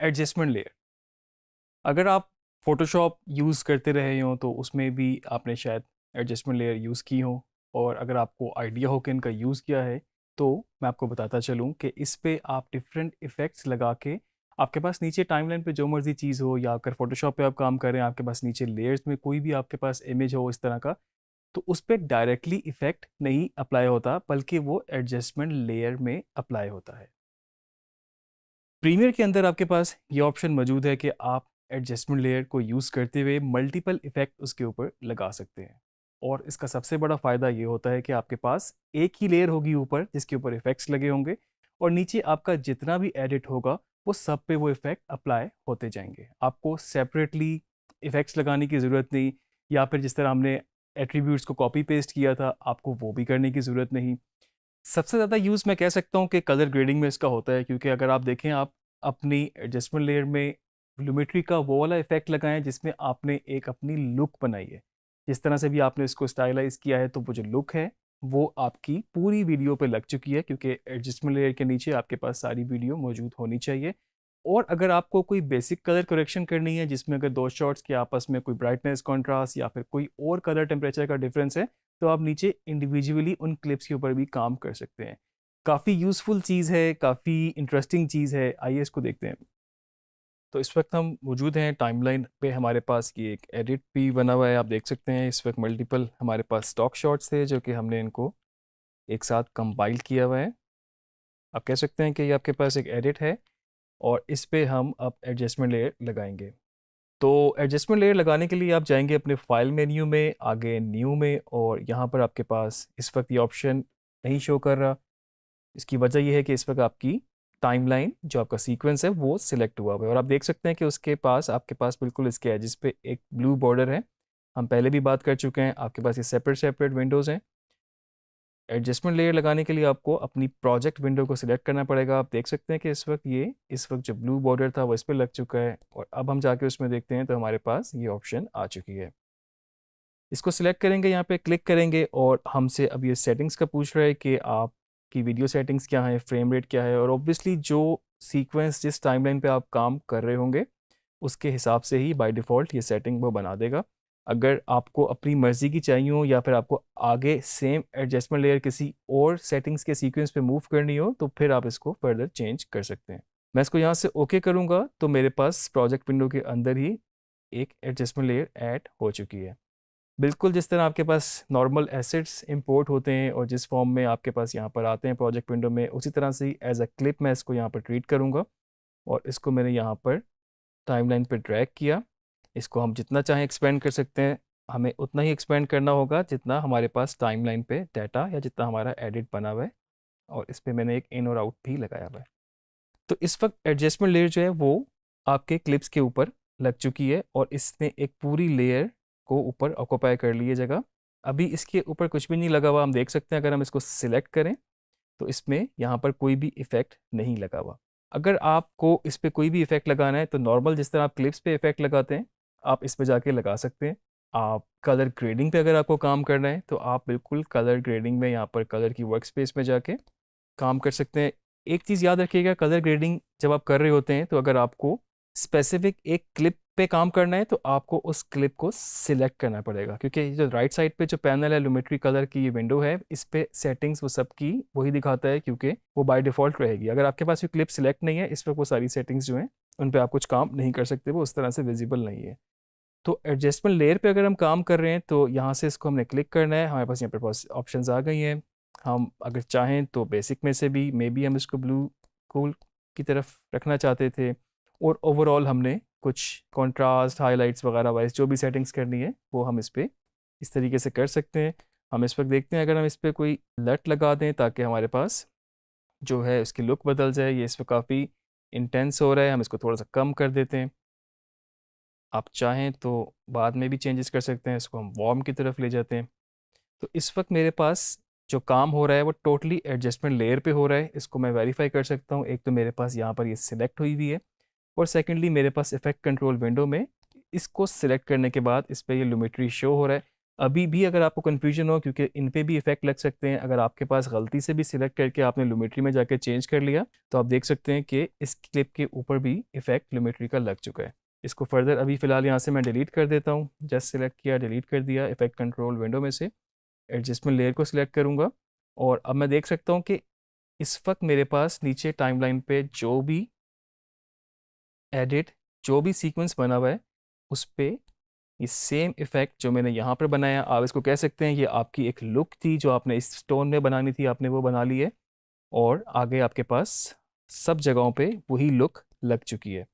Adjustment layer. अगर आप Photoshop use करते रहे हो तो उसमें भी आपने शायद एडजस्टमेंट लेयर यूज़ की हो, और अगर आपको आइडिया हो कि इनका यूज़ किया है तो मैं आपको बताता चलूँ कि इस पे आप डिफरेंट इफ़ेक्ट्स लगा के आपके पास नीचे टाइमलाइन पे जो मर्ज़ी चीज़ हो, या अगर फोटोशॉप पे आप काम कर रहे हैं, आपके पास नीचे लेयर्स में कोई भी आपके पास इमेज हो इस तरह का, तो उस पे डायरेक्टली इफ़ेक्ट नहीं अप्लाई होता, बल्कि वो एडजस्टमेंट लेयर में अप्लाई होता है। प्रीमियर के अंदर आपके पास ये ऑप्शन मौजूद है कि आप एडजस्टमेंट लेयर को यूज़ करते हुए मल्टीपल इफ़ेक्ट उसके ऊपर लगा सकते हैं। और इसका सबसे बड़ा फ़ायदा ये होता है कि आपके पास एक ही लेयर होगी ऊपर जिसके ऊपर इफ़ेक्ट्स लगे होंगे, और नीचे आपका जितना भी एडिट होगा वो सब पे वो इफ़ेक्ट अप्लाई होते जाएंगे। आपको सेपरेटली इफ़ेक्ट्स लगाने की ज़रूरत नहीं, या फिर जिस तरह हमने एट्रीब्यूट्स को कॉपी पेस्ट किया था, आपको वो भी करने की ज़रूरत नहीं। सबसे ज़्यादा यूज़ मैं कह सकता हूँ कि कलर ग्रेडिंग में इसका होता है, क्योंकि अगर आप देखें, आप अपनी एडजस्टमेंट लेयर में व्लूमेट्री का वो वाला इफेक्ट लगाएं जिसमें आपने एक अपनी लुक बनाई है। जिस तरह से भी आपने इसको स्टाइलाइज किया है, तो वो जो लुक है वो आपकी पूरी वीडियो पे लग चुकी है, क्योंकि एडजस्टमेंट लेयर के नीचे आपके पास सारी वीडियो मौजूद होनी चाहिए। और अगर आपको कोई बेसिक कलर करेक्शन करनी है, जिसमें अगर दो शॉट्स के आपस में कोई ब्राइटनेस कॉन्ट्रास्ट या फिर कोई और कलर टेम्परेचर का डिफरेंस है, तो आप नीचे इंडिविजुअली उन क्लिप्स के ऊपर भी काम कर सकते हैं। काफ़ी यूज़फुल चीज़ है, काफ़ी इंटरेस्टिंग चीज़ है, आइए इसको देखते हैं। तो इस वक्त हम मौजूद हैं टाइमलाइन पे, हमारे पास ये एक एडिट भी बना हुआ है, आप देख सकते हैं। इस वक्त मल्टीपल हमारे पास स्टॉक शॉट्स थे जो कि हमने इनको एक साथ कंपाइल किया हुआ है। आप कह सकते हैं कि ये आपके पास एक एडिट है, और इस पे हम अब एडजस्टमेंट लेयर लगाएंगे। तो एडजस्टमेंट लेयर लगाने के लिए आप जाएंगे अपने फाइल मेन्यू में, आगे न्यू में, और यहाँ पर आपके पास इस वक्त ये ऑप्शन नहीं शो कर रहा। इसकी वजह यह है कि इस वक्त आपकी टाइमलाइन जो आपका सीक्वेंस है वो सिलेक्ट हुआ हुआ है, और आप देख सकते हैं कि उसके पास आपके पास बिल्कुल इसके एजिस पे एक ब्लू बॉर्डर है। हम पहले भी बात कर चुके हैं, आपके पास ये सेपरेट सेपरेट विंडोज़ हैं। एडजस्टमेंट लेयर लगाने के लिए आपको अपनी प्रोजेक्ट विंडो को सिलेक्ट करना पड़ेगा। आप देख सकते हैं कि इस वक्त जो ब्लू बॉर्डर था वो इस पर लग चुका है, और अब हम जाके उसमें देखते हैं तो हमारे पास ये ऑप्शन आ चुकी है। इसको सिलेक्ट करेंगे, यहाँ पे क्लिक करेंगे, और हमसे अब ये सेटिंग्स का पूछ रहा है कि आपकी वीडियो सेटिंग्स क्या है, फ्रेम रेट क्या है, और ऑब्वियसली जो सीक्वेंस जिस टाइमलाइन पे आप काम कर रहे होंगे उसके हिसाब से ही बाय डिफ़ॉल्ट ये सेटिंग वो बना देगा। अगर आपको अपनी मर्ज़ी की चाहिए हो, या फिर आपको आगे सेम एडजस्टमेंट लेयर किसी और सेटिंग्स के सीक्वेंस पे मूव करनी हो, तो फिर आप इसको फर्दर चेंज कर सकते हैं। मैं इसको यहाँ से ओके करूँगा तो मेरे पास प्रोजेक्ट विंडो के अंदर ही एक एडजस्टमेंट लेयर ऐड हो चुकी है। बिल्कुल जिस तरह आपके पास नॉर्मल एसेट्स इंपोर्ट होते हैं और जिस फॉर्म में आपके पास यहाँ पर आते हैं प्रोजेक्ट विंडो में, उसी तरह से ही एज अ क्लिप मैं इसको यहाँ पर ट्रीट करूँगा, और इसको मैंने यहाँ पर टाइमलाइन पे ड्रैग किया। इसको हम जितना चाहें एक्सपेंड कर सकते हैं, हमें उतना ही एक्सपेंड करना होगा जितना हमारे पास टाइमलाइन पे डाटा या जितना हमारा एडिट बना हुआ है, और इस पर मैंने एक इन और आउट भी लगाया हुआ है। तो इस वक्त एडजस्टमेंट लेयर जो है वो आपके क्लिप्स के ऊपर लग चुकी है, और इसने एक पूरी लेयर को ऊपर ऑक्यूपाई कर ली है जगह। अभी इसके ऊपर कुछ भी नहीं लगा हुआ, हम देख सकते हैं। अगर हम इसको सिलेक्ट करें तो इसमें यहाँ पर कोई भी इफेक्ट नहीं लगा हुआ। अगर आपको इस पर कोई भी इफेक्ट लगाना है तो नॉर्मल जिस तरह आप क्लिप्स पे इफेक्ट लगाते हैं, आप इस पे जाके लगा सकते हैं। आप कलर ग्रेडिंग पे अगर आपको काम करना है तो आप बिल्कुल कलर ग्रेडिंग में यहाँ पर कलर की वर्क स्पेस में जाके काम कर सकते हैं। एक चीज़ याद रखिएगा, कलर ग्रेडिंग जब आप कर रहे होते हैं तो अगर आपको स्पेसिफिक एक क्लिप पे काम करना है तो आपको उस क्लिप को सिलेक्ट करना पड़ेगा, क्योंकि जो राइट साइड पे जो पैनल है लुमेट्री कलर की ये विंडो है, इस पे सेटिंग्स वो सब की वही दिखाता है, क्योंकि वो बाय डिफ़ॉल्ट रहेगी। अगर आपके पास ये क्लिप सिलेक्ट नहीं है, इस पर वो सारी सेटिंग्स जो हैं उन पर आप कुछ काम नहीं कर सकते, वो उस तरह से विजिबल नहीं है। तो एडजस्टमेंट लेयर पे अगर हम काम कर रहे हैं तो यहाँ से इसको हमने क्लिक करना है। हमारे पास यहाँ पर ऑप्शंस आ गई हैं। हम अगर चाहें तो बेसिक में से भी मे बी हम इसको ब्लू कूल की तरफ रखना चाहते थे, और ओवरऑल हमने कुछ कॉन्ट्रास्ट हाइलाइट्स वगैरह वाइज जो भी सेटिंग्स करनी है वो हम इस पर इस तरीके से कर सकते हैं। हम इस वक्त देखते हैं, अगर हम इस पर कोई लट लगा दें ताकि हमारे पास जो है उसकी लुक बदल जाए। ये इस पर काफ़ी इंटेंस हो रहा है, हम इसको थोड़ा सा कम कर देते हैं। आप चाहें तो बाद में भी चेंजेस कर सकते हैं, इसको हम वार्म की तरफ ले जाते हैं। तो इस वक्त मेरे पास जो काम हो रहा है वो टोटली एडजस्टमेंट लेयर पे हो रहा है। इसको मैं वेरीफाई कर सकता हूँ। एक तो मेरे पास यहाँ पर ये सिलेक्ट हुई हुई है, और सेकेंडली मेरे पास इफेक्ट कंट्रोल विंडो में इसको सिलेक्ट करने के बाद इस पर ये लुमेट्री शो हो रहा है। अभी भी अगर आपको कन्फ्यूजन हो, क्योंकि इन पे भी इफेक्ट लग सकते हैं, अगर आपके पास गलती से भी सिलेक्ट करके आपने लूमेट्री में जाके चेंज कर लिया, तो आप देख सकते हैं कि इस क्लिप के ऊपर भी इफेक्ट लूमेट्री का लग चुका है। इसको फर्दर अभी फ़िलहाल यहाँ से मैं डिलीट कर देता हूँ। जस्ट सिलेक्ट किया, डिलीट कर दिया, इफेक्ट कंट्रोल विंडो में से एडजस्टमेंट लेयर को सिलेक्ट करूँगा, और अब मैं देख सकता हूँ कि इस वक्त मेरे पास नीचे टाइमलाइन पे जो भी एडिट, जो भी सीक्वेंस बना हुआ है, उस पे ये सेम इफेक्ट जो मैंने यहाँ पर बनाया, आप इसको कह सकते हैं ये आपकी एक लुक थी जो आपने इस स्टोन में बनानी थी, आपने वो बना ली है, और आगे आपके पास सब जगहों पे वही लुक लग चुकी है।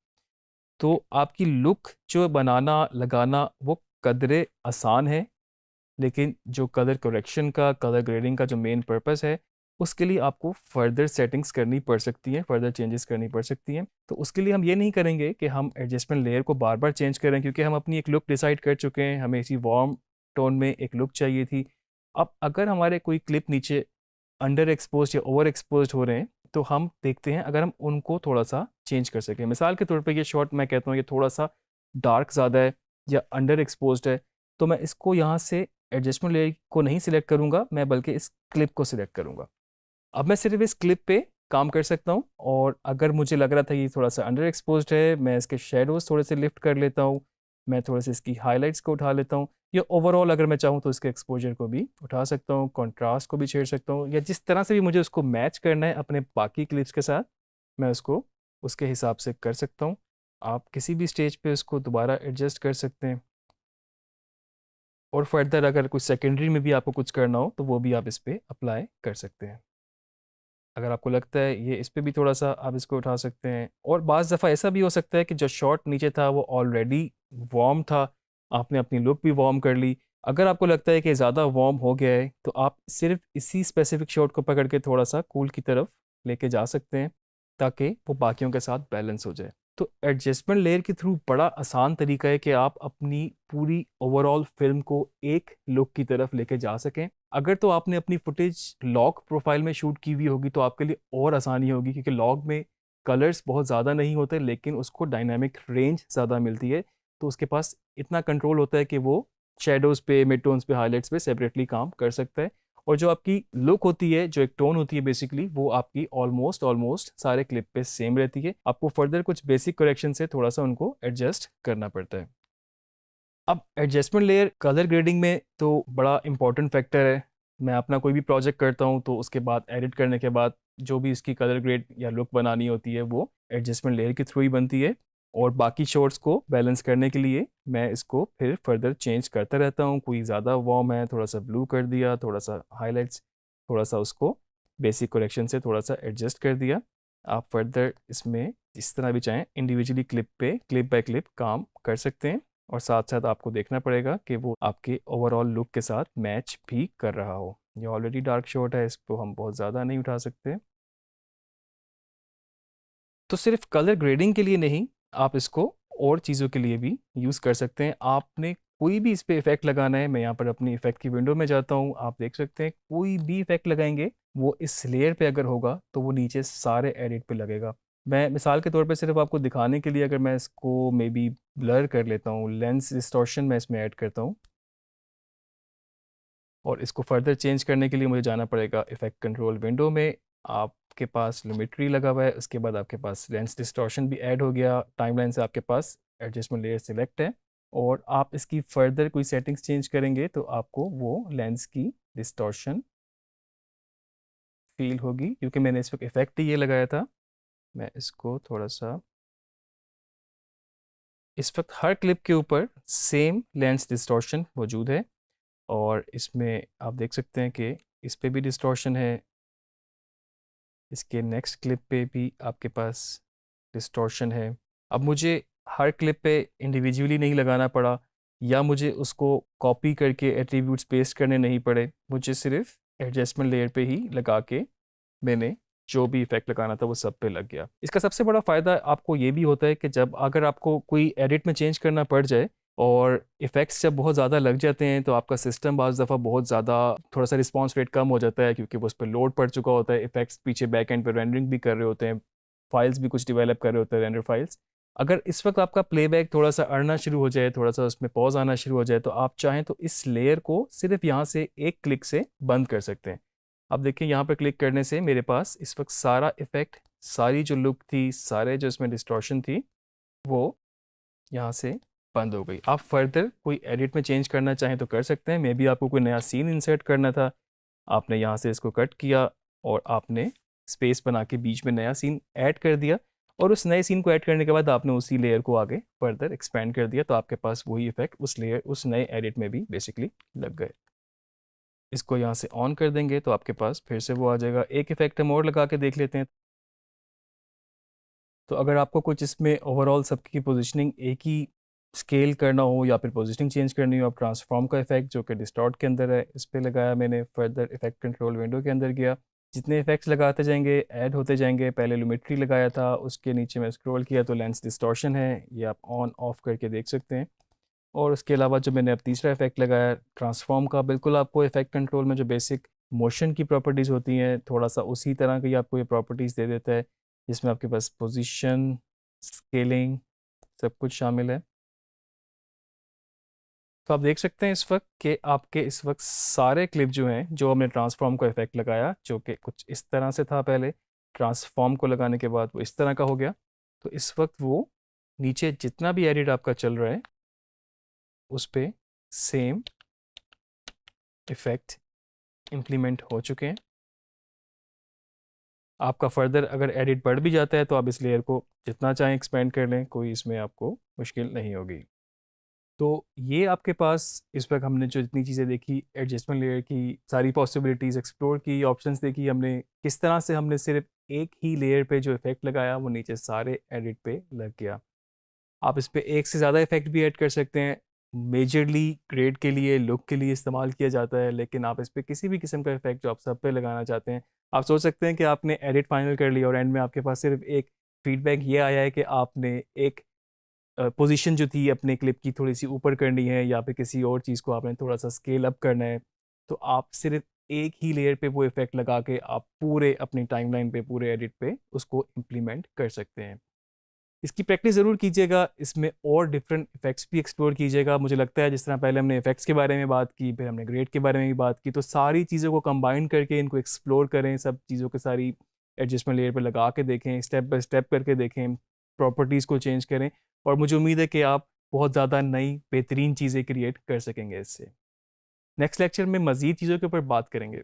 तो आपकी लुक जो बनाना लगाना वो कदरे आसान है, लेकिन जो कलर करेक्शन का, कलर ग्रेडिंग का जो मेन पर्पस है, उसके लिए आपको फर्दर सेटिंग्स करनी पड़ सकती हैं, फर्दर चेंजेस करनी पड़ सकती हैं। तो उसके लिए हम ये नहीं करेंगे कि हम एडजस्टमेंट लेयर को बार बार चेंज करें, क्योंकि हम अपनी एक लुक डिसाइड कर चुके हैं, हमें इसी वार्म टोन में एक लुक चाहिए थी। अब अगर हमारे कोई क्लिप नीचे अंडर एक्सपोज या ओवर एक्सपोज हो रहे हैं, तो हम देखते हैं अगर हम उनको थोड़ा सा चेंज कर सकें। मिसाल के तौर पे ये शॉट मैं कहता हूँ ये थोड़ा सा डार्क ज़्यादा है या अंडर एक्सपोज्ड है, तो मैं इसको यहाँ से एडजस्टमेंट लेयर को नहीं सिलेक्ट करूँगा, मैं बल्कि इस क्लिप को सिलेक्ट करूँगा। अब मैं सिर्फ इस क्लिप पे काम कर सकता हूँ, और अगर मुझे लग रहा था ये थोड़ा सा अंडर एक्सपोज्ड है, मैं इसके शेडोज़ थोड़े से लिफ्ट कर लेता हूँ, मैं थोड़े से इसकी हाइलाइट्स को उठा लेता हूँ, या ओवरऑल अगर मैं चाहूँ तो इसके एक्सपोजर को भी उठा सकता हूँ, कॉन्ट्रास्ट को भी छेड़ सकता हूँ, या जिस तरह से भी मुझे उसको मैच करना है अपने बाकी क्लिप्स के साथ, मैं उसको उसके हिसाब से कर सकता हूँ। आप किसी भी स्टेज पे उसको दोबारा एडजस्ट कर सकते हैं, और फर्दर अगर कुछ सेकेंडरी में भी आपको कुछ करना हो तो वो भी आप इस पर अप्लाई कर सकते हैं। अगर आपको लगता है ये इस पे भी थोड़ा सा आप इसको उठा सकते हैं, और बाज़ दफ़ा ऐसा भी हो सकता है कि जो शॉट नीचे था वो ऑलरेडी वार्म था, आपने अपनी लुक भी वार्म कर ली। अगर आपको लगता है कि ज़्यादा वार्म हो गया है, तो आप सिर्फ इसी स्पेसिफिक शॉट को पकड़ के थोड़ा सा कूल की तरफ लेके जा सकते हैं, ताकि वो बाकियों के साथ बैलेंस हो जाए। तो एडजस्टमेंट लेयर के थ्रू बड़ा आसान तरीका है कि आप अपनी पूरी ओवरऑल फिल्म को एक लुक की तरफ लेके जा सकें। अगर तो आपने अपनी फुटेज लॉग प्रोफाइल में शूट की हुई होगी तो आपके लिए और आसानी होगी, क्योंकि लॉग में कलर्स बहुत ज़्यादा नहीं होते, लेकिन उसको डायनामिक रेंज ज़्यादा मिलती है, तो उसके पास इतना कंट्रोल होता है कि वो शेडोज़ पे, मिड टोन्स पे, हाईलाइट्स पे सेपरेटली काम कर सकता है। और जो आपकी लुक होती है, जो एक टोन होती है बेसिकली, वो आपकी ऑलमोस्ट ऑलमोस्ट सारे क्लिप पे सेम रहती है। आपको फर्दर कुछ बेसिक करेक्शन से थोड़ा सा उनको एडजस्ट करना पड़ता है। अब एडजस्टमेंट लेयर कलर ग्रेडिंग में तो बड़ा इंपॉर्टेंट फैक्टर है। मैं अपना कोई भी प्रोजेक्ट करता हूँ तो उसके बाद एडिट करने के बाद जो भी इसकी कलर ग्रेड या लुक बनानी होती है वो एडजस्टमेंट लेयर के थ्रू ही बनती है, और बाकी शॉट्स को बैलेंस करने के लिए मैं इसको फिर फर्दर चेंज करता रहता हूँ। कोई ज़्यादा वार्म है, थोड़ा सा ब्लू कर दिया, थोड़ा सा हाईलाइट्स, थोड़ा सा उसको बेसिक करेक्शन से थोड़ा सा एडजस्ट कर दिया। आप फर्दर इसमें जिस तरह भी चाहें इंडिविजुअली क्लिप पे क्लिप बाय क्लिप काम कर सकते हैं, और साथ साथ आपको देखना पड़ेगा कि वो आपके ओवरऑल लुक के साथ मैच भी कर रहा हो। ये ऑलरेडी डार्क शॉट है, इसको हम बहुत ज़्यादा नहीं उठा सकते। तो सिर्फ कलर ग्रेडिंग के लिए नहीं, आप इसको और चीज़ों के लिए भी यूज़ कर सकते हैं। आपने कोई भी इस पे इफ़ेक्ट लगाना है, मैं यहाँ पर अपनी इफ़ेक्ट की विंडो में जाता हूँ, आप देख सकते हैं कोई भी इफ़ेक्ट लगाएंगे वो इस लेयर पे अगर होगा तो वो नीचे सारे एडिट पे लगेगा। मैं मिसाल के तौर पे सिर्फ आपको दिखाने के लिए अगर मैं इसको मे बी ब्लर कर लेता हूँ, लेंस डिस्टॉर्शन मैं इसमें ऐड करता हूँ, और इसको फर्दर चेंज करने के लिए मुझे जाना पड़ेगा इफ़ेक्ट कंट्रोल विंडो में। आपके पास लिमिट्री लगा हुआ है, उसके बाद आपके पास लेंस डिस्टॉर्शन भी ऐड हो गया, टाइमलाइन से आपके पास एडजस्टमेंट लेयर सिलेक्ट है, और आप इसकी फर्दर कोई सेटिंग्स चेंज करेंगे तो आपको वो लेंस की डिस्टॉर्शन फील होगी, क्योंकि मैंने इस वक्त इफ़ेक्ट ही ये लगाया था। मैं इसको थोड़ा सा, इस वक्त हर क्लिप के ऊपर सेम लेंस डिस्टॉर्शन मौजूद है, और इसमें आप देख सकते हैं कि इस पे भी डिस्टॉर्शन है, इसके नेक्स्ट क्लिप पे भी आपके पास डिस्टॉर्शन है। अब मुझे हर क्लिप पे इंडिविजुअली नहीं लगाना पड़ा, या मुझे उसको कॉपी करके एट्रीब्यूट्स पेस्ट करने नहीं पड़े, मुझे सिर्फ एडजस्टमेंट लेयर पे ही लगा के मैंने जो भी इफेक्ट लगाना था वो सब पे लग गया। इसका सबसे बड़ा फ़ायदा आपको ये भी होता है कि जब अगर आपको कोई एडिट में चेंज करना पड़ जाए और इफ़ेक्ट्स जब बहुत ज़्यादा लग जाते हैं, तो आपका सिस्टम बाज़ दफ़ा बहुत ज़्यादा थोड़ा सा रिस्पॉन्स रेट कम हो जाता है, क्योंकि वो उस पर लोड पड़ चुका होता है, इफ़ेक्ट्स पीछे बैक एंड पर रेंडरिंग भी कर रहे होते हैं, फाइल्स भी कुछ डेवलप कर रहे होते हैं, रेंडर फाइल्स। अगर इस वक्त आपका प्लेबैक थोड़ा सा अड़ना शुरू हो जाए, थोड़ा सा उसमें पॉज आना शुरू हो जाए, तो आप चाहें तो इस लेयर को सिर्फ यहाँ से एक क्लिक से बंद कर सकते हैं। अब देखिए यहाँ पर क्लिक करने से मेरे पास इस वक्त सारा इफ़ेक्ट, सारी जो लुक थी, सारे जो इसमें डिस्टॉर्शन थी, वो यहाँ से बंद हो गई। आप फर्दर कोई एडिट में चेंज करना चाहें तो कर सकते हैं। मे बी आपको कोई नया सीन इंसर्ट करना था, आपने यहाँ से इसको कट किया और आपने स्पेस बना के बीच में नया सीन ऐड कर दिया, और उस नए सीन को ऐड करने के बाद आपने उसी लेयर को आगे फर्दर एक्सपेंड कर दिया, तो आपके पास वही इफेक्ट उस लेयर, उस नए एडिट में भी बेसिकली लग गए। इसको यहाँ से ऑन कर देंगे तो आपके पास फिर से वो आ जाएगा। एक इफेक्ट हम और लगा के देख लेते हैं। तो अगर आपको कुछ इसमें ओवरऑल सबकी पोजीशनिंग एक ही स्केल करना हो या फिर पोजीशनिंग चेंज करनी हो, आप ट्रांसफॉर्म का इफेक्ट जो कि डिस्टॉर्ट के अंदर है, इस पर लगाया मैंने। फर्दर इफेक्ट कंट्रोल विंडो के अंदर गया, जितने इफेक्ट्स लगाते जाएंगे ऐड होते जाएंगे। पहले लुमेट्री लगाया था, उसके नीचे मैं स्क्रॉल किया तो लेंस डिस्टॉर्शन है, ये आप ऑन ऑफ करके देख सकते हैं। और उसके अलावा जो मैंने अब तीसरा इफेक्ट लगाया ट्रांसफॉर्म का, बिल्कुल आपको इफेक्ट कंट्रोल में जो बेसिक मोशन की प्रॉपर्टीज़ होती हैं, थोड़ा सा उसी तरह की आपको ये प्रॉपर्टीज़ दे देता है, जिसमें आपके पास पोजीशन, स्केलिंग, सब कुछ शामिल है। तो आप देख सकते हैं इस वक्त कि आपके इस वक्त सारे क्लिप जो हैं, जो हमने ट्रांसफॉर्म का इफेक्ट लगाया, जो कि कुछ इस तरह से था पहले, ट्रांसफॉर्म को लगाने के बाद वो इस तरह का हो गया, तो इस वक्त वो नीचे जितना भी एडिट आपका चल रहा है उस पर सेम इफेक्ट इम्प्लीमेंट हो चुके हैं। आपका फर्दर अगर एडिट बढ़ भी जाता है तो आप इस लेयर को जितना चाहें एक्सपेंड कर लें, कोई इसमें आपको मुश्किल नहीं होगी। तो ये आपके पास इस वक्त हमने जो जितनी चीज़ें देखी, एडजस्टमेंट लेयर की सारी पॉसिबिलिटीज़ एक्सप्लोर की, ऑप्शंस देखी हमने, किस तरह से हमने सिर्फ एक ही लेयर पे जो इफेक्ट लगाया वो नीचे सारे एडिट पे लग गया। आप इस पे एक से ज़्यादा इफेक्ट भी ऐड कर सकते हैं। मेजरली ग्रेड के लिए, लुक के लिए इस्तेमाल किया जाता है, लेकिन आप इस पे किसी भी किस्म का इफेक्ट जो आप सब पे लगाना चाहते हैं, आप सोच सकते हैं कि आपने एडिट फाइनल कर लिया और एंड में आपके पास सिर्फ एक फीडबैक ये आया है कि आपने एक पोजीशन जो थी अपने क्लिप की थोड़ी सी ऊपर करनी है, या फिर किसी और चीज़ को आपने थोड़ा सा स्केल अप करना है, तो आप सिर्फ एक ही लेयर पे वो इफेक्ट लगा के आप पूरे अपनी टाइमलाइन पे, पूरे एडिट पे उसको इम्प्लीमेंट कर सकते हैं। इसकी प्रैक्टिस ज़रूर कीजिएगा, इसमें और डिफरेंट इफेक्ट्स भी एक्सप्लोर कीजिएगा। मुझे लगता है जिस तरह पहले हमने इफेक्ट्स के बारे में बात की, फिर हमने ग्रेड के बारे में भी बात की, तो सारी चीज़ों को कंबाइन करके इनको एक्सप्लोर करें, सब चीज़ों के सारी एडजस्टमेंट लेयर पर लगा के देखें, स्टेप बाय स्टेप करके देखें, प्रॉपर्टीज़ को चेंज करें, और मुझे उम्मीद है कि आप बहुत ज़्यादा नई बेहतरीन चीज़ें क्रिएट कर सकेंगे इससे। नेक्स्ट लेक्चर में मज़ीद चीज़ों के ऊपर बात करेंगे।